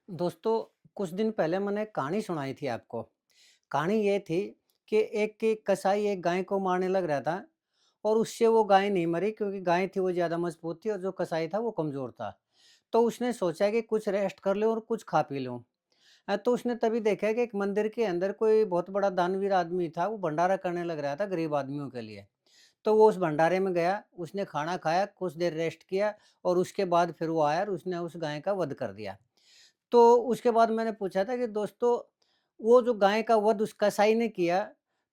दोस्तों, कुछ दिन पहले मैंने एक कहानी सुनाई थी आपको। कहानी ये थी कि एक कसाई एक गाय को मारने लग रहा था और उससे वो गाय नहीं मरी क्योंकि गाय थी वो ज़्यादा मजबूत थी और जो कसाई था वो कमज़ोर था। तो उसने सोचा कि कुछ रेस्ट कर लूँ और कुछ खा पी लूँ। तो उसने तभी देखा कि एक मंदिर के अंदर कोई बहुत बड़ा दानवीर आदमी था, वो भंडारा करने लग रहा था गरीब आदमियों के लिए। तो वो उस भंडारे में गया, उसने खाना खाया, कुछ देर रेस्ट किया और उसके बाद फिर वो आया और उसने उस गाय का वध कर दिया। तो उसके बाद मैंने पूछा था कि दोस्तों, वो जो गाय का वध उस कसाई ने किया,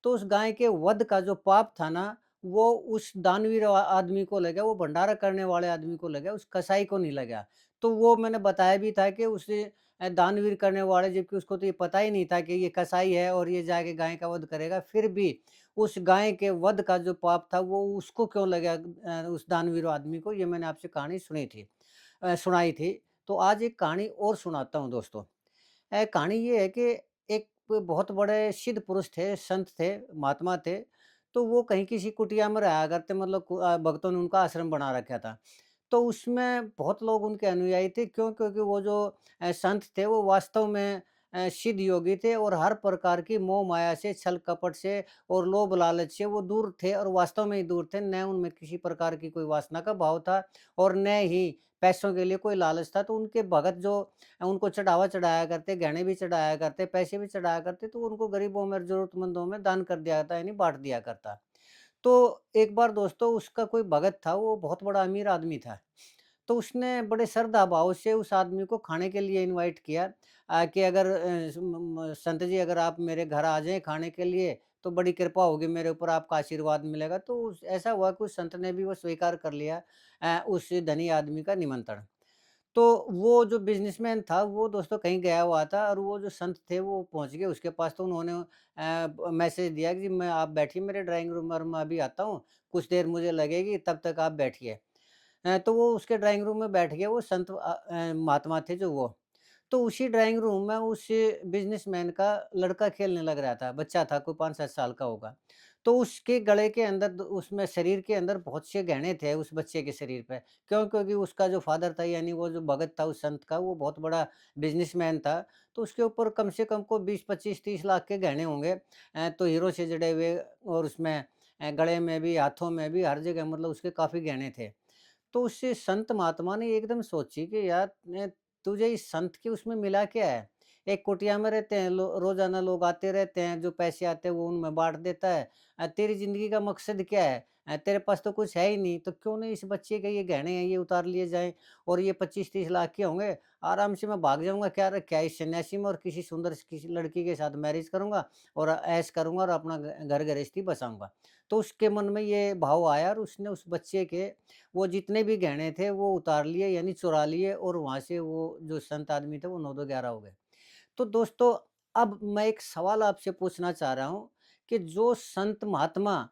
तो उस गाय के वध का जो पाप था ना, वो उस दानवीर आदमी को लगा, वो भंडारा करने वाले आदमी को लगा, उस कसाई को नहीं लगा। तो वो मैंने बताया भी था कि उस दानवीर करने वाले, जबकि उसको तो ये पता ही नहीं था कि ये कसाई है और ये जाके गाय का वध करेगा, फिर भी उस गाय के वध का जो पाप था, वो उसको क्यों लगा, उस दानवीर आदमी को, ये मैंने आपसे कहानी सुनाई थी। तो आज एक कहानी और सुनाता हूँ दोस्तों। कहानी ये है कि एक बहुत बड़े सिद्ध पुरुष थे, संत थे, महात्मा थे। तो वो कहीं किसी कुटिया में रहा करते, मतलब भक्तों ने उनका आश्रम बना रखा था। तो उसमें बहुत लोग उनके अनुयायी थे, क्यों? क्योंकि वो जो संत थे वो वास्तव में सिद्ध योगी थे और हर प्रकार की मोह माया से, छल कपट से और लोभ लालच से वो दूर थे और वास्तव में ही दूर थे। न उनमें किसी प्रकार की कोई वासना का भाव था और न ही पैसों के लिए कोई लालच था। तो उनके भगत जो उनको चढ़ावा चढ़ाया करते, गहने भी चढ़ाया करते, पैसे भी चढ़ाया करते, तो उनको गरीबों में, ज़रूरतमंदों में दान कर दिया जाता, यानी बाँट दिया करता। तो एक बार दोस्तों, उसका कोई भगत था, वो बहुत बड़ा अमीर आदमी था। तो उसने बड़े श्रद्धा भाव से उस आदमी को खाने के लिए इनवाइट किया, कि अगर संत जी, अगर आप मेरे घर आ जाएँ खाने के लिए, तो बड़ी कृपा होगी मेरे ऊपर, आपका आशीर्वाद मिलेगा। तो ऐसा हुआ कि उस संत ने भी वो स्वीकार कर लिया उस धनी आदमी का निमंत्रण। तो वो जो बिज़नेसमैन था, वो दोस्तों कहीं गया हुआ था और वो जो संत थे, वो पहुँच गए उसके पास। तो उन्होंने मैसेज दिया कि मैं, आप बैठिए मेरे ड्राइंग रूम में और मैं अभी आता हूँ, कुछ देर मुझे लगेगी, तब तक आप बैठिए। तो वो उसके ड्राइंग रूम में बैठ गया, वो महात्मा थे जो वो। तो उसी ड्राइंग रूम में उस बिज़नेसमैन का लड़का खेलने लग रहा था, बच्चा था, कोई 5-7 साल का होगा। तो उसके गले के अंदर, उसमें शरीर के अंदर बहुत से गहने थे उस बच्चे के शरीर पे। क्यों? क्योंकि उसका जो फ़ादर था, यानी वो जो भगत था उस संत का, वो बहुत बड़ा बिज़नेसमैन था। तो उसके ऊपर कम से कम को 20, 25, 30 लाख के गहने होंगे। तो हीरो से जड़े हुए और उसमें गले में भी, हाथों में भी, हर जगह, मतलब उसके काफ़ी गहने थे। तो उस संत महात्मा ने एकदम सोची कि यार, तुझे इस संत के उसमें मिला क्या है? एक कुटिया में रहते हैं, रोज़ाना लोग आते रहते हैं, जो पैसे आते हैं वो उनमें बाँट देता है। तेरी ज़िंदगी का मकसद क्या है? तेरे पास तो कुछ है ही नहीं, तो क्यों नहीं इस बच्चे के ये गहने हैं, ये उतार लिए जाएँ और ये 25-30 लाख के होंगे, आराम से मैं भाग जाऊँगा, क्या इस सन्यासी में, और किसी सुंदर किसी लड़की के साथ मैरिज करूँगा और ऐश करूँगा और अपना घर गृहस्थी बसाऊँगा। तो उसके मन में ये भाव आया और उसने उस बच्चे के वो जितने भी गहने थे वो उतार लिए, यानी चुरा लिए, और वहाँ से वो जो संत आदमी थे वो 9-2-11 हो गए। तो दोस्तों, अब मैं एक सवाल आपसे पूछना चाह रहा हूँ कि जो संत महात्मा,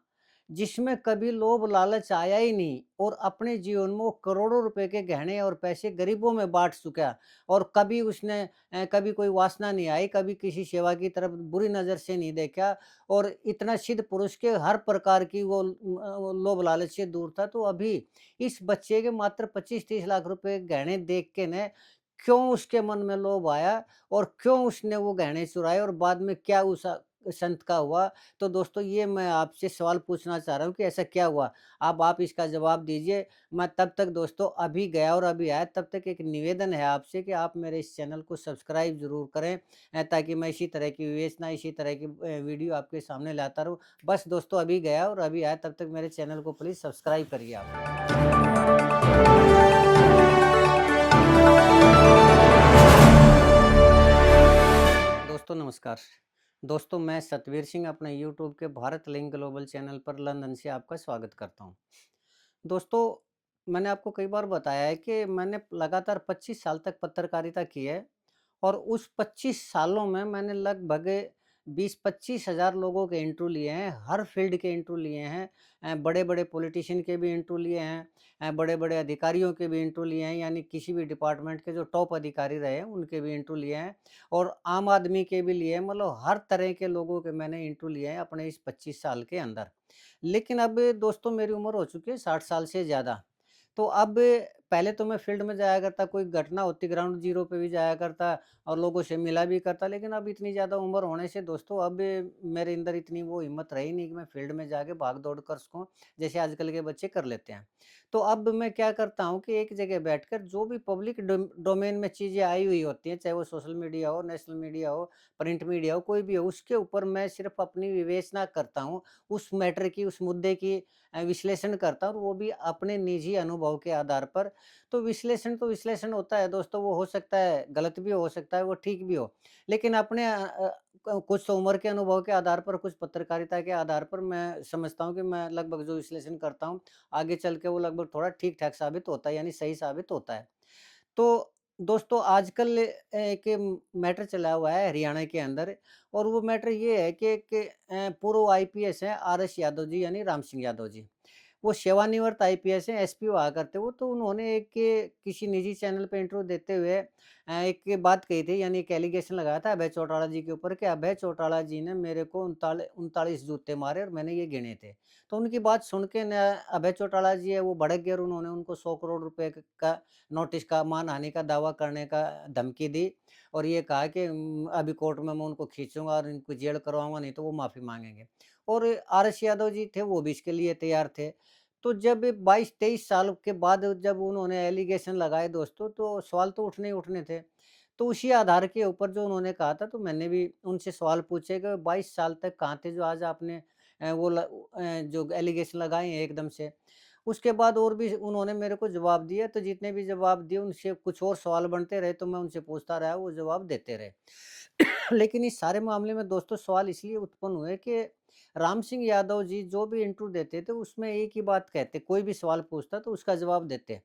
जिसमें कभी लोभ लालच आया ही नहीं और अपने जीवन में वो करोड़ों रुपए के गहने और पैसे गरीबों में बाँट चुका, और कभी उसने कभी कोई वासना नहीं आई, कभी किसी सेवा की तरफ बुरी नज़र से नहीं देखा, और इतना सिद्ध पुरुष के हर प्रकार की वो लोभ लालच से दूर था। तो अभी इस बच्चे के मात्र 25-30 लाख रुपए गहने देख के न, क्यों उसके मन में लोभ आया और क्यों उसने वो गहने चुराए और बाद में क्या उस संत का हुआ? तो दोस्तों, ये मैं आपसे सवाल पूछना चाह रहा हूँ कि ऐसा क्या हुआ? अब आप इसका जवाब दीजिए। मैं तब तक दोस्तों अभी गया और अभी आया, तब तक एक निवेदन है आपसे कि आप मेरे इस चैनल को सब्सक्राइब ज़रूर करें, ताकि मैं इसी तरह की विवेचना, इसी तरह की वीडियो आपके सामने लाता रहूँ। बस दोस्तों, अभी गया और अभी आया, तब तक मेरे चैनल को प्लीज़ सब्सक्राइब करिए आप। दोस्तों नमस्कार। दोस्तों, मैं सतवीर सिंह अपने यूट्यूब के भारत लिंक ग्लोबल चैनल पर लंदन से आपका स्वागत करता हूँ। दोस्तों, मैंने आपको कई बार बताया है कि मैंने लगातार 25 साल तक पत्रकारिता की है और उस 25 सालों में मैंने लगभग 20-25 हज़ार लोगों के इंटरव्यू लिए हैं, हर फ़ील्ड के इंटरव्यू लिए हैं। बड़े-बड़े पॉलिटिशियन के भी इंटरव्यू लिए हैं, बड़े-बड़े अधिकारियों के भी इंटरव्यू लिए हैं, यानी किसी भी डिपार्टमेंट के जो टॉप अधिकारी रहे हैं, उनके भी इंटरव्यू लिए हैं, और आम आदमी के भी लिए हैं। मतलब हर तरह के लोगों के मैंने इंटरव्यू लिए हैं अपने इस 25 साल के अंदर। लेकिन अब दोस्तों, मेरी उम्र हो चुकी है 60 साल से ज़्यादा। तो अब पहले तो मैं फ़ील्ड में जाया करता, कोई घटना होती ग्राउंड ज़ीरो पे भी जाया करता और लोगों से मिला भी करता, लेकिन अब इतनी ज़्यादा उम्र होने से दोस्तों अब मेरे अंदर इतनी वो हिम्मत रही नहीं कि मैं फ़ील्ड में जाके भाग-दौड़ कर सकूँ, जैसे आजकल के बच्चे कर लेते हैं। तो अब मैं क्या करता हूँ कि एक जगह बैठकर जो भी पब्लिक डोमेन में चीज़ें आई हुई होती हैं, चाहे वो सोशल मीडिया हो, नेशनल मीडिया हो, प्रिंट मीडिया हो, कोई भी हो, उसके ऊपर मैं सिर्फ़ अपनी विवेचना करता हूँ, उस मैटर की, उस मुद्दे की विश्लेषण करता हूँ और वो भी अपने निजी अनुभव के आधार पर। तो विश्लेषण होता है दोस्तों, वो हो सकता है गलत भी हो सकता है, वो ठीक भी हो। लेकिन अपने कुछ तो उम्र के अनुभव के आधार पर, कुछ पत्रकारिता के आधार पर मैं समझता हूँ कि मैं लगभग जो विश्लेषण करता हूँ, आगे चल के वो लगभग थोड़ा ठीक-ठाक साबित होता है, यानी सही साबित होता है। तो दोस्तों आजकल एक मैटर चला हुआ है हरियाणा के अंदर और वो मैटर ये है कि पूर्व आईपीएस हैं आरएस यादव जी यानी राम सिंह यादव जी। वो सेवानिवृत्त आईपीएस हैं, एसपी हुआ करते वो, तो उन्होंने किसी निजी चैनल पे इंटरव्यू देते हुए एक बात कही थी यानी एक एलिगेशन लगाया था अभय चौटाला जी के ऊपर कि अभय चौटाला जी ने मेरे को 39 जूते मारे और मैंने ये गिने थे। तो उनकी बात सुन के न अभय चौटाला जी है वो भड़क गए और उन्होंने उनको 100 करोड़ रुपए का नोटिस का मानहानि का दावा करने का धमकी दी और ये कहा कि अभी कोर्ट में मैं उनको खींचूँगा और इनको जेल करवाऊँगा नहीं तो वो माफ़ी माँगेंगे। और आरएस यादव जी थे वो भी इसके लिए तैयार थे। तो जब 22-23 साल के बाद जब उन्होंने एलिगेशन लगाए दोस्तों, तो सवाल तो उठने ही उठने थे। तो उसी आधार के ऊपर जो उन्होंने कहा था, तो मैंने भी उनसे सवाल पूछे कि 22 साल तक कहाँ थे जो आज आपने जो एलिगेशन लगाए हैं एकदम से। उसके बाद और भी उन्होंने मेरे को जवाब दिया, तो जितने भी जवाब दिए उनसे कुछ और सवाल बनते रहे, तो मैं उनसे पूछता रहा, वो जवाब देते रहे। लेकिन इस सारे मामले में दोस्तों सवाल इसलिए उत्पन्न हुए कि राम सिंह यादव जी जो भी इंटरव्यू देते थे उसमें एक ही बात कहते, कोई भी सवाल पूछता तो उसका जवाब देते।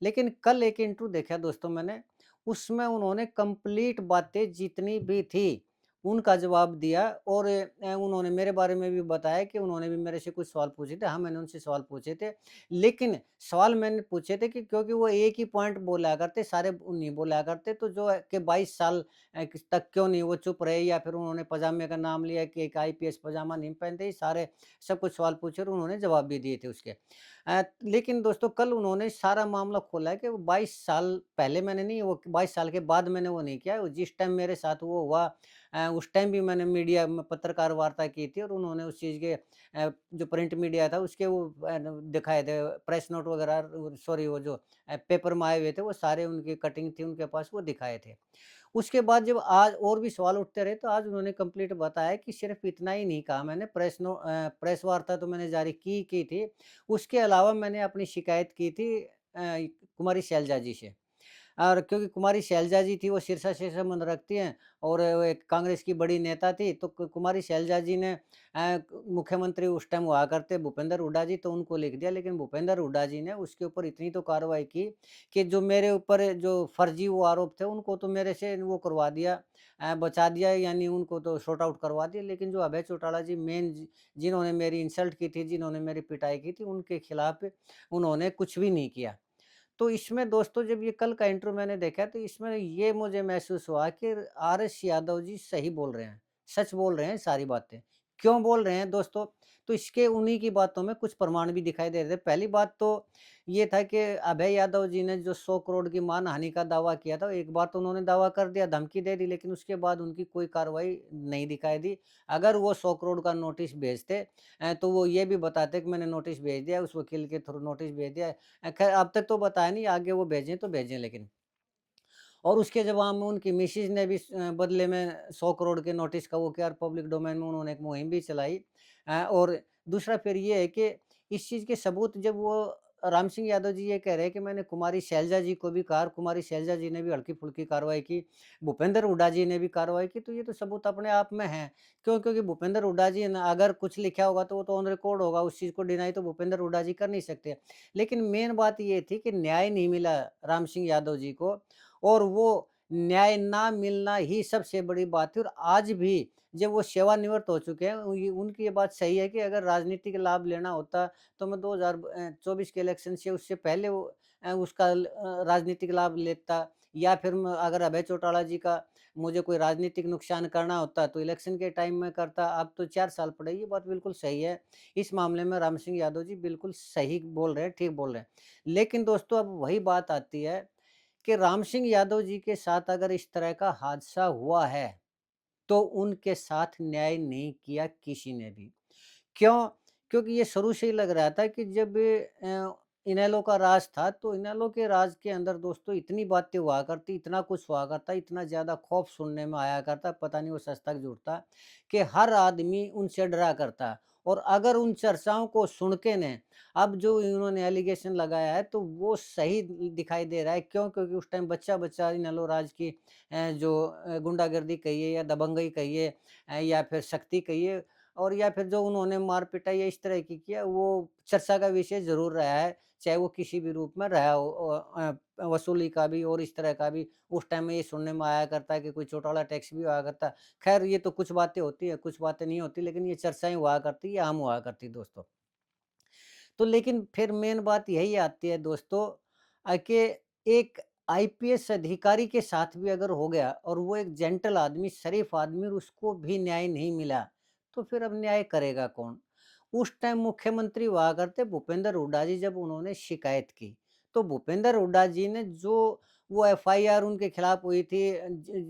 लेकिन कल एक इंटरव्यू देखा दोस्तों मैंने, उसमें उन्होंने कंप्लीट बातें जितनी भी थी, उनका जवाब दिया और उन्होंने मेरे बारे में भी बताया कि उन्होंने भी मेरे से कुछ सवाल पूछे थे। हाँ, मैंने उनसे सवाल पूछे थे, लेकिन सवाल मैंने पूछे थे कि क्योंकि वो एक ही पॉइंट बोला करते, सारे नहीं बोला करते, तो जो है कि 22 साल किस तक क्यों नहीं वो चुप रहे या फिर उन्होंने पजामे का नाम लिया कि एक आईपीएस पजामा नहीं पहनते, ये सारे सब कुछ सवाल पूछे और उन्होंने जवाब भी दिए थे उसके। लेकिन दोस्तों कल उन्होंने सारा मामला खोला है कि वो 22 साल पहले मैंने नहीं, वो 22 साल के बाद मैंने वो नहीं किया, वो जिस टाइम मेरे साथ वो हुआ उस टाइम भी मैंने मीडिया में पत्रकार वार्ता की थी और उन्होंने उस चीज़ के जो प्रिंट मीडिया था उसके वो दिखाए थे प्रेस नोट वगैरह, सॉरी वो जो पेपर में आए हुए थे वो सारे उनकी कटिंग थी उनके पास, वो दिखाए थे। उसके बाद जब आज और भी सवाल उठते रहे, तो आज उन्होंने कंप्लीट बताया कि सिर्फ़ इतना ही नहीं कहा मैंने, प्रेस वार्ता तो मैंने जारी की थी। उसके अलावा मैंने अपनी शिकायत की थी कुमारी शैलजा जी से। और क्योंकि कुमारी शैलजा जी थी, वो सिरसा से संबंध रखती हैं और वो एक कांग्रेस की बड़ी नेता थी, तो कुमारी शैलजा जी ने मुख्यमंत्री उस टाइम हुआ करते भूपेंद्र हुड्डा जी, तो उनको लिख दिया। लेकिन भूपेंद्र हुड्डा जी ने उसके ऊपर इतनी तो कार्रवाई की कि जो मेरे ऊपर जो फर्जी वो आरोप थे, उनको तो मेरे से वो करवा दिया, बचा दिया, यानी उनको तो सॉर्ट आउट करवा दिया। लेकिन जो अभय चौटाला जी मेन जिन्होंने मेरी इंसल्ट की थी, जिन्होंने मेरी पिटाई की थी, उनके खिलाफ उन्होंने कुछ भी नहीं किया। तो इसमें दोस्तों जब ये कल का इंटरव्यू मैंने देखा तो इसमें ये मुझे महसूस हुआ कि आरएस यादव जी सही बोल रहे हैं, सच बोल रहे हैं सारी बातें। क्यों बोल रहे हैं दोस्तों? तो इसके उन्हीं की बातों में कुछ प्रमाण भी दिखाई दे रहे थे। पहली बात तो ये था कि अभय यादव जी ने जो 100 करोड़ की मानहानि का दावा किया था, एक बार तो उन्होंने दावा कर दिया, धमकी दे दी, लेकिन उसके बाद उनकी कोई कार्रवाई नहीं दिखाई दी। अगर वो 100 करोड़ का नोटिस भेजते तो वो ये भी बताते कि मैंने नोटिस भेज दिया, उस वकील के थ्रू नोटिस भेज दिया। खैर अब तक तो बताया नहीं, आगे वो भेजें तो भेजें लेकिन। और उसके जवाब में उनकी मिसेज़ ने भी बदले में 100 करोड़ के नोटिस का वो किया और पब्लिक डोमेन में उन्होंने एक मुहिम भी चलाई। और दूसरा फिर ये है कि इस चीज़ के सबूत जब वो राम सिंह यादव जी ये कह रहे हैं कि मैंने कुमारी शैलजा जी को भी कहा और कुमारी शैलजा जी ने भी हल्की-फुल्की कार्रवाई की, भूपेंद्र हुड्डा जी ने भी कार्रवाई की, तो ये तो सबूत अपने आप में है। क्यों? क्योंकि भूपेंद्र हुड्डा जी ने अगर कुछ लिखा होगा तो वो तो ऑन रिकॉर्ड होगा, उस चीज़ को डिनाई तो भूपेंद्र हुड्डा जी कर नहीं सकते। लेकिन मेन बात ये थी कि न्याय नहीं मिला राम सिंह यादव जी को और वो न्याय ना मिलना ही सबसे बड़ी बात है और आज भी जब वो सेवानिवृत्त हो चुके हैं, उनकी ये बात सही है कि अगर राजनीतिक लाभ लेना होता तो मैं 2024 के इलेक्शन से उससे पहले वो उसका राजनीतिक लाभ लेता या फिर म अगर अभय चौटाला जी का मुझे कोई राजनीतिक नुकसान करना होता तो इलेक्शन के टाइम में करता, अब तो 4 साल पड़े, ये बात बिल्कुल सही है। इस मामले में राम सिंह यादव जी बिल्कुल सही बोल रहे हैं, ठीक बोल रहे हैं। लेकिन दोस्तों अब वही बात आती है कि राम सिंह यादव जी के साथ अगर इस तरह का हादसा हुआ है, तो उनके साथ न्याय नहीं किया किसी ने भी। क्यों? क्योंकि ये शुरू से ही लग रहा था कि जब इनेलो का राज था, तो इनेलो के राज के अंदर दोस्तों इतनी बातें हुआ करती, इतना कुछ हुआ करता, इतना ज़्यादा खौफ सुनने में आया करता, पता नहीं वो सच तक झूठ था, कि हर आदमी उनसे डरा करता। और अगर उन चर्चाओं को सुन के ने अब जो इन्होंने एलिगेशन लगाया है, तो वो सही दिखाई दे रहा है। क्यों? क्योंकि उस टाइम बच्चा-बच्चा इनेलो राज की जो गुंडागर्दी कहिए या दबंगई कहिए या फिर सख्ती कहिए और या फिर जो उन्होंने मार-पिटाई या इस तरह की किया, वो चर्चा का विषय ज़रूर रहा है, चाहे वो किसी भी रूप में रहा हो वसूली का भी और इस तरह का भी। उस टाइम में ये सुनने में आया करता है कि कोई चौटाला टैक्स भी हुआ करता है। ख़ैर ये तो कुछ बातें होती हैं, कुछ बातें नहीं होती, लेकिन ये चर्चाएँ हुआ करती, ये आम हुआ करती दोस्तों। तो लेकिन फिर मेन बात यही आती है दोस्तों कि एक आईपीएस अधिकारी के साथ भी अगर हो गया और वो एक जेंटल आदमी, शरीफ आदमी और उसको भी न्याय नहीं मिला, तो फिर अब न्याय करेगा कौन? उस टाइम मुख्यमंत्री हुआ करते भूपेंद्र हुड्डा जी जब उन्होंने शिकायत की, तो भूपेंद्र हुड्डा जी ने जो वो एफआईआर उनके खिलाफ हुई थी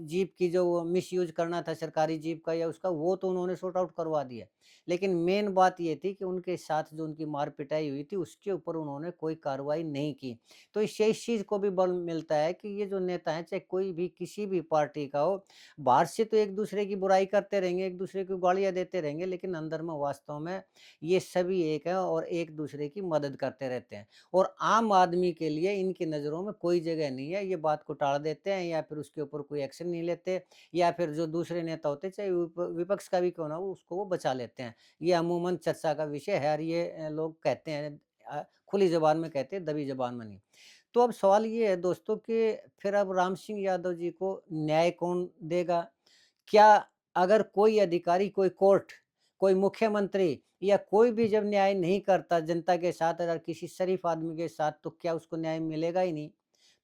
जीप की जो वो मिसयूज़ करना था सरकारी जीप का या उसका, वो तो उन्होंने सॉर्ट आउट करवा दिया। लेकिन मेन बात ये थी कि उनके साथ जो उनकी मार-पिटाई हुई थी, उसके ऊपर उन्होंने कोई कार्रवाई नहीं की। तो इससे इस चीज़ को भी बल मिलता है कि ये जो नेता हैं, चाहे कोई भी किसी भी पार्टी का हो, बाहर से तो एक-दूसरे की बुराई करते रहेंगे, एक-दूसरे को गालियाँ देते रहेंगे, लेकिन अंदर में वास्तव में ये सभी एक हैं और एक-दूसरे की मदद करते रहते हैं। और आम आदमी के लिए इनकी नज़रों में कोई जगह नहीं है, ये बात को टाल देते हैं या फिर उसके ऊपर कोई एक्शन नहीं लेते या फिर जो दूसरे नेता होते हैं, चाहे विपक्ष का भी क्यों ना हो, उसको वो बचा लेते हैं। ये अमूमन चर्चा का विषय है और ये लोग कहते हैं खुली ज़ुबान में कहते हैं, दबी ज़ुबान में नहीं। तो अब सवाल ये है दोस्तों कि फिर अब राम सिंह यादव जी को न्याय कौन देगा? क्या अगर कोई अधिकारी, कोई कोर्ट, कोई मुख्यमंत्री या कोई भी जब न्याय नहीं करता जनता के साथ अगर किसी शरीफ आदमी के साथ, तो क्या उसको न्याय मिलेगा ही नहीं?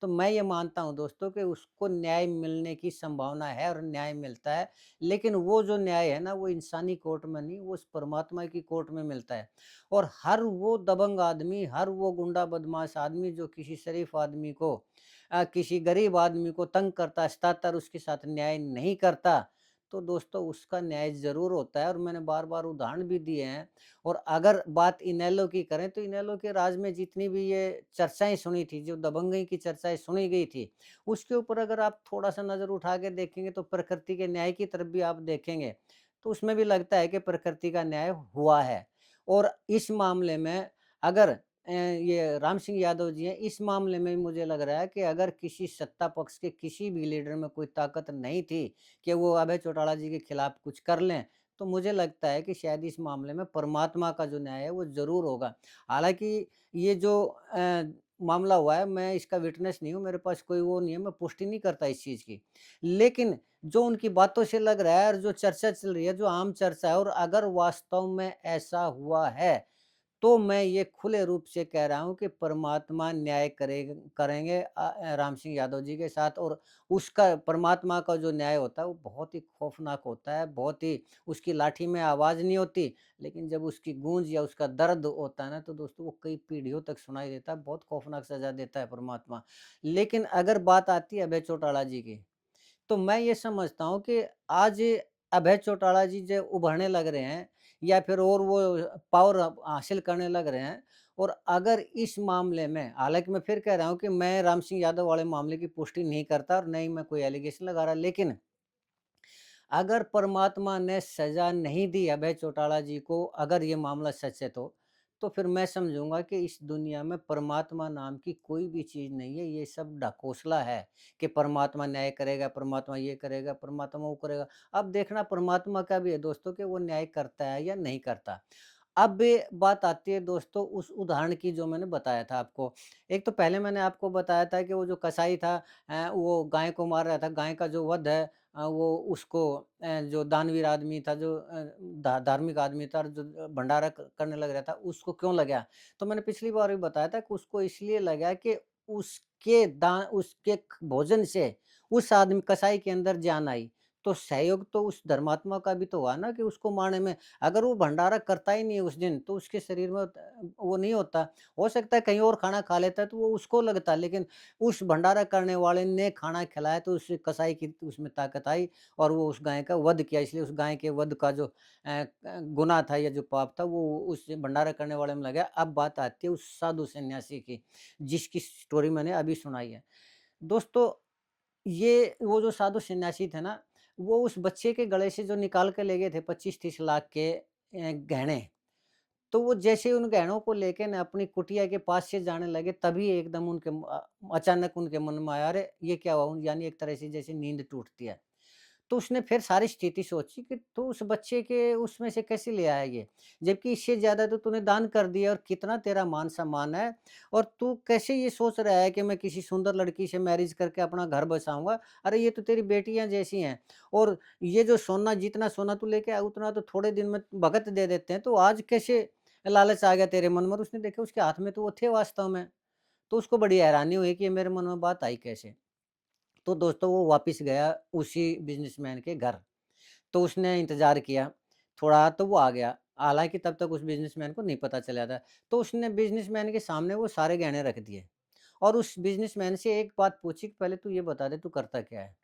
तो मैं ये मानता हूँ दोस्तों कि उसको न्याय मिलने की संभावना है और न्याय मिलता है। लेकिन वो जो न्याय है ना, वो इंसानी कोर्ट में नहीं, वो उस परमात्मा की कोर्ट में मिलता है। और हर वो दबंग आदमी, हर वो गुंडा बदमाश आदमी जो किसी शरीफ आदमी को किसी गरीब आदमी को तंग करता, सताता और उसके साथ न्याय नहीं करता, तो दोस्तों उसका न्याय ज़रूर होता है और मैंने बार-बार उदाहरण भी दिए हैं। और अगर बात इनेलो की करें, तो इनेलो के राज में जितनी भी ये चर्चाएँ सुनी थी, जो दबंगई की चर्चाएँ सुनी गई थी, उसके ऊपर अगर आप थोड़ा-सा नज़र उठा के देखेंगे, तो प्रकृति के न्याय की तरफ भी आप देखेंगे, तो उसमें भी लगता है कि प्रकृति का न्याय हुआ है। और इस मामले में अगर ये राम सिंह यादव जी हैं, इस मामले में भी मुझे लग रहा है कि अगर किसी सत्ता पक्ष के किसी भी लीडर में कोई ताकत नहीं थी कि वो अभय चौटाला जी के खिलाफ कुछ कर लें, तो मुझे लगता है कि शायद इस मामले में परमात्मा का जो न्याय है वो ज़रूर होगा। हालाँकि ये जो मामला हुआ है, मैं इसका विटनेस नहीं हूँ, मेरे पास कोई वो नहीं है, मैं पुष्टि नहीं करता इस चीज़ की। लेकिन जो उनकी बातों से लग रहा है और जो चर्चा चल रही है, जो आम चर्चा है और अगर वास्तव में ऐसा हुआ है, तो मैं ये खुले रूप से कह रहा हूँ कि परमात्मा न्याय करेंगे राम सिंह यादव जी के साथ। और उसका परमात्मा का जो न्याय होता है वो बहुत ही खौफ़नाक होता है, बहुत ही उसकी लाठी में आवाज़ नहीं होती, लेकिन जब उसकी गूंज या उसका दर्द होता है ना, तो दोस्तों वो कई पीढ़ियों तक सुनाई देता है, बहुत खौफ़नाक सज़ा देता है परमात्मा। लेकिन अगर बात आती है अभय चौटाला जी की, तो मैं ये समझता हूँ कि आज अभय चौटाला जी जो उभरने लग रहे हैं या फिर और वो पावर हासिल करने लग रहे हैं। और अगर इस मामले में, हालाँकि मैं फिर कह रहा हूँ कि मैं राम सिंह यादव वाले मामले की पुष्टि नहीं करता और न ही मैं कोई एलिगेशन लगा रहा, लेकिन अगर परमात्मा ने सज़ा नहीं दी अभय चौटाला जी को, अगर ये मामला सच है तो फिर मैं समझूँगा कि इस दुनिया में परमात्मा नाम की कोई भी चीज़ नहीं है, ये सब ढकोसला है कि परमात्मा न्याय करेगा, परमात्मा ये करेगा, परमात्मा वो करेगा। अब देखना परमात्मा का भी है दोस्तों कि वो न्याय करता है या नहीं करता। अब बात आती है दोस्तों उस उदाहरण की जो मैंने बताया था आपको। एक तो पहले मैंने आपको बताया था कि वो जो कसाई था वो गाय को मार रहा था, गाय का जो वध है वो उसको जो दानवीर आदमी था, जो धार्मिक आदमी था और जो भंडारा करने लग रहा था, उसको क्यों लगा? तो मैंने पिछली बार भी बताया था कि उसको इसलिए लगा कि उसके भोजन से उस आदमी कसाई के अंदर जान आई, तो सहयोग तो उस धर्मात्मा का भी तो हुआ ना कि उसको मारने में। अगर वो भंडारा करता ही नहीं है उस दिन, तो उसके शरीर में वो नहीं होता। हो सकता है कहीं और खाना खा लेता है तो वो उसको लगता है, लेकिन उस भंडारा करने वाले ने खाना खिलाया तो उस कसाई की उसमें ताकत आई और वो उस गाय का वध किया। इसलिए उस गाय के वध का जो गुनाह था या जो पाप था वो उस भंडारा करने वाले में लगा। अब बात आती है उस साधु सन्यासी की, जिसकी स्टोरी मैंने अभी सुनाई है। दोस्तों, ये वो जो साधु सन्यासी थे ना, वो उस बच्चे के गले से जो निकाल के ले गए थे 25-30 लाख के गहने, तो वो जैसे ही उन गहनों को लेके ना अपनी कुटिया के पास से जाने लगे, तभी एकदम अचानक उनके मन में आया, अरे! ये क्या हुआ? यानी एक तरह से जैसे नींद टूटती है। तो उसने फिर सारी स्थिति सोची कि तू उस बच्चे के उसमें से कैसे ले आया ये? जबकि इससे ज़्यादा तो तूने दान कर दिया और कितना तेरा मान-सम्मान है और तू कैसे ये सोच रहा है कि मैं किसी सुंदर लड़की से मैरिज करके अपना घर बसाऊँगा? अरे ये तो तेरी बेटियाँ जैसी हैं और ये जो सोना जितना सोना तू लेके आया उतना तो थोड़े दिन में भगत दे देते हैं, तो आज कैसे लालच आ गया तेरे मन में? और उसने देखा उसके हाथ में तो वो थे वास्तव में। तो उसको बड़ी हैरानी हुई कि ये मेरे मन में बात आई कैसे? तो दोस्तों वो वापिस गया उसी बिज़नेसमैन के घर। तो उसने इंतज़ार किया, थोड़ा तो वो आ गया। हालाँकि तब तक उस बिज़नेसमैन को नहीं पता चला था। तो उसने बिज़नेसमैन के सामने वो सारे गहने रख दिए और उस बिज़नेसमैन से एक बात पूछी कि पहले तू ये बता दे तू करता क्या है?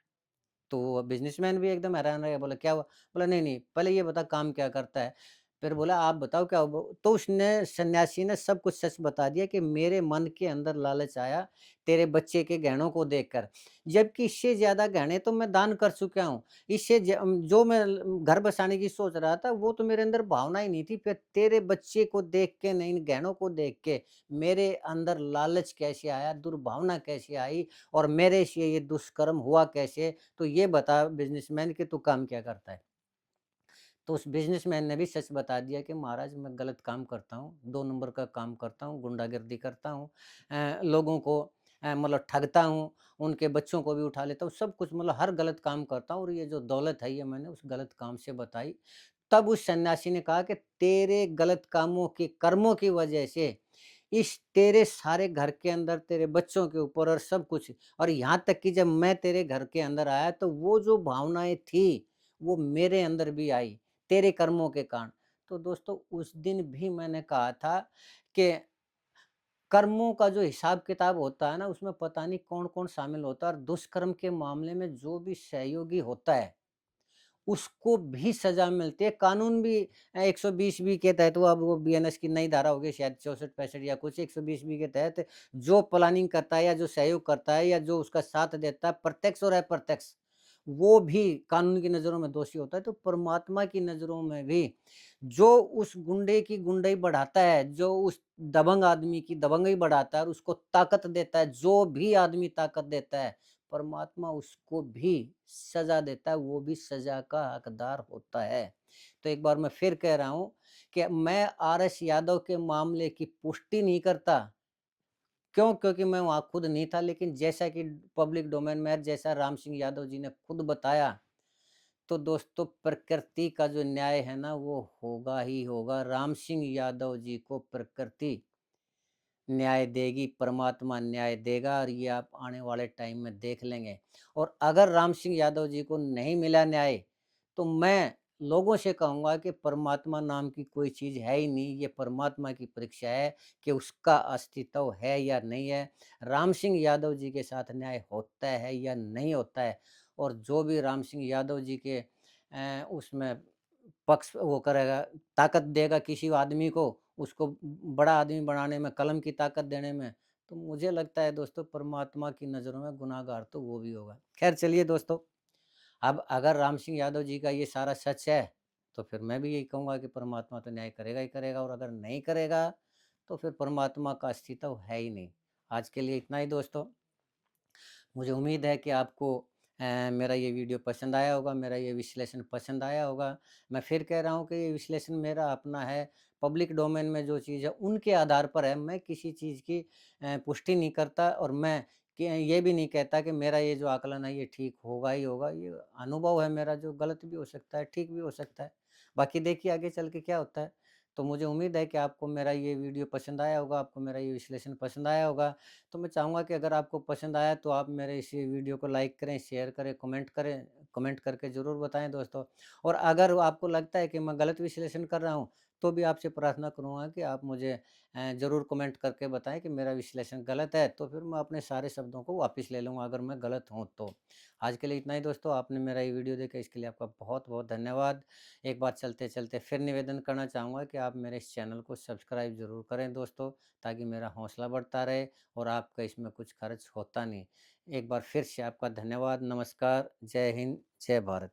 तो बिज़नेसमैन भी एकदम हैरान रह गया, बोला क्या हुआ? बोला नहीं, नहीं, पहले ये बता काम क्या करता है? फिर बोला आप बताओ क्या हुआ? तो उसने सन्यासी ने सब कुछ सच बता दिया कि मेरे मन के अंदर लालच आया तेरे बच्चे के गहनों को देखकर, जबकि इससे ज़्यादा गहने तो मैं दान कर चुका हूँ। जो मैं घर बसाने की सोच रहा था वो तो मेरे अंदर भावना ही नहीं थी, फिर तेरे बच्चे को देख के नहीं, इन गहनों को देख के मेरे अंदर लालच कैसे आया, दुर्भावना कैसे आई और मेरे से ये दुष्कर्म हुआ कैसे? तो ये बता बिज़नेसमैन कि तू काम क्या करता है? तो उस बिज़नेसमैन ने भी सच बता दिया कि महाराज मैं गलत काम करता हूँ, 2 नंबर का काम करता हूँ, गुंडागिर्दी करता हूँ, लोगों को मतलब ठगता हूँ, उनके बच्चों को भी उठा लेता हूँ, सब कुछ मतलब हर गलत काम करता हूँ और ये जो दौलत है ये मैंने उस गलत काम से बताई। तब उस सन्यासी ने कहा कि तेरे गलत कामों के कर्मों की वजह से इस तेरे सारे घर के अंदर तेरे बच्चों के ऊपर और सब कुछ और यहाँ तक कि जब मैं तेरे घर के अंदर आया तो वो जो भावनाएँ थी, वो मेरे अंदर भी आई, तेरे कर्मों के कारण। तो दोस्तों उस दिन भी मैंने कहा था कि कर्मों का जो हिसाब-किताब होता है ना, उसमें पता नहीं कौन-कौन शामिल होता है और दुष्कर्म के मामले में जो भी सहयोगी होता है उसको भी सज़ा मिलती है। कानून भी 120 बी के तहत वो अब वो बीएनएस की नई धारा हो गई शायद 64-65 या कुछ 120 बी के तहत जो प्लानिंग करता है या जो सहयोग करता है या जो उसका साथ देता है प्रत्यक्ष और अप्रत्यक्ष, वो भी कानून की नज़रों में दोषी होता है। तो परमात्मा की नज़रों में भी जो उस गुंडे की गुंडाई बढ़ाता है, जो उस दबंग आदमी की दबंगई बढ़ाता है और उसको ताकत देता है, जो भी आदमी ताकत देता है परमात्मा उसको भी सज़ा देता है, वो भी सज़ा का हकदार होता है। तो एक बार मैं फिर कह रहा हूँ कि मैं आरएस यादव के मामले की पुष्टि नहीं करता। क्यों? क्योंकि मैं वहाँ खुद नहीं था, लेकिन जैसा कि पब्लिक डोमेन में है, जैसा राम सिंह यादव जी ने खुद बताया, तो दोस्तों प्रकृति का जो न्याय है ना, वो होगा ही होगा। राम सिंह यादव जी को प्रकृति न्याय देगी, परमात्मा न्याय देगा और ये आप आने वाले टाइम में देख लेंगे। और अगर राम सिंह यादव जी को नहीं मिला न्याय, तो मैं लोगों से कहूँगा कि परमात्मा नाम की कोई चीज़ है ही नहीं, ये परमात्मा की परीक्षा है कि उसका अस्तित्व है या नहीं है। राम सिंह यादव जी के साथ न्याय होता है या नहीं होता है और जो भी राम सिंह यादव जी के उसमें पक्ष वो करेगा, ताकत देगा किसी आदमी को, उसको बड़ा आदमी बनाने में, कलम की ताकत देने में, तो मुझे लगता है दोस्तों परमात्मा की नज़रों में गुनाहगार तो वो भी होगा। ख़ैर चलिए दोस्तों, अब अगर राम सिंह यादव जी का ये सारा सच है, तो फिर मैं भी यही कहूँगा कि परमात्मा तो न्याय करेगा ही करेगा और अगर नहीं करेगा, तो फिर परमात्मा का अस्तित्व है ही नहीं। आज के लिए इतना ही दोस्तों। मुझे उम्मीद है कि आपको मेरा ये वीडियो पसंद आया होगा, मेरा ये विश्लेषण पसंद आया होगा। मैं फिर कह रहा हूँ कि ये विश्लेषण मेरा अपना है, पब्लिक डोमेन में जो चीज़ है उनके आधार पर है। मैं किसी चीज़ की पुष्टि नहीं करता और मैं ये भी नहीं कहता कि मेरा ये जो आकलन है ये ठीक होगा ही होगा। ये अनुभव है मेरा जो गलत भी हो सकता है, ठीक भी हो सकता है। बाकी देखिए आगे चल के क्या होता है। तो मुझे उम्मीद है कि आपको मेरा ये वीडियो पसंद आया होगा, आपको मेरा ये विश्लेषण पसंद आया होगा। तो मैं चाहूँगा कि अगर आपको पसंद आया तो आप मेरे इस वीडियो को लाइक करें, शेयर करें, कमेंट करके ज़रूर बताएँ दोस्तों। और अगर आपको लगता है कि मैं गलत विश्लेषण कर रहा हूँ, तो भी आपसे प्रार्थना करूँगा कि आप मुझे ज़रूर कमेंट करके बताएँ कि मेरा विश्लेषण गलत है, तो फिर मैं अपने सारे शब्दों को वापस ले लूँगा अगर मैं गलत हूँ तो। आज के लिए इतना ही दोस्तों, आपने मेरा ये वीडियो देखा इसके लिए आपका बहुत-बहुत धन्यवाद। एक बात चलते-चलते फिर निवेदन करना चाहूँगा कि आप मेरे इस चैनल को सब्सक्राइब ज़रूर करें दोस्तों, ताकि मेरा हौसला बढ़ता रहे और आपका इसमें कुछ खर्च होता नहीं। एक बार फिर से आपका धन्यवाद, नमस्कार, जय हिंद, जय भारत।